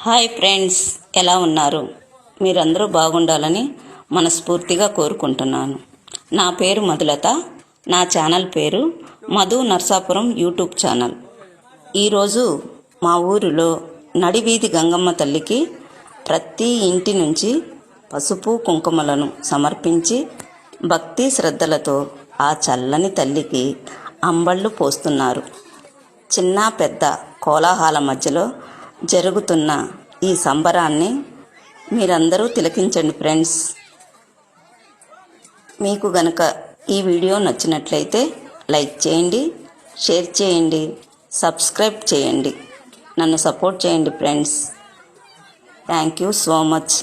Hi friends, ఎలా ఉన్నారు? మీరందరూ బాగుండాలని మనస్ఫూర్తిగా కోరుకుంటున్నాను. నా పేరు మధులత. నా ఛానల్ పేరు మధు నర్సాపురం యూట్యూబ్ ఛానల్. ఈరోజు మా ఊరిలో నడివీధి గంగమ్మ తల్లికి ప్రతి ఇంటి నుంచి పసుపు కుంకుమలను సమర్పించి భక్తి శ్రద్ధలతో ఆ చల్లని తల్లికి అంబళ్ళు పోస్తున్నారు. చిన్న పెద్ద కోలాహల మధ్యలో జరుగుతున్న ఈ సంబరాన్ని మీరందరూ తిలకించండి ఫ్రెండ్స్. మీకు గనక ఈ వీడియో నచ్చినట్లయితే లైక్ చేయండి, షేర్ చేయండి, సబ్స్క్రైబ్ చేయండి. నన్ను సపోర్ట్ చేయండి friends. Thank you so much.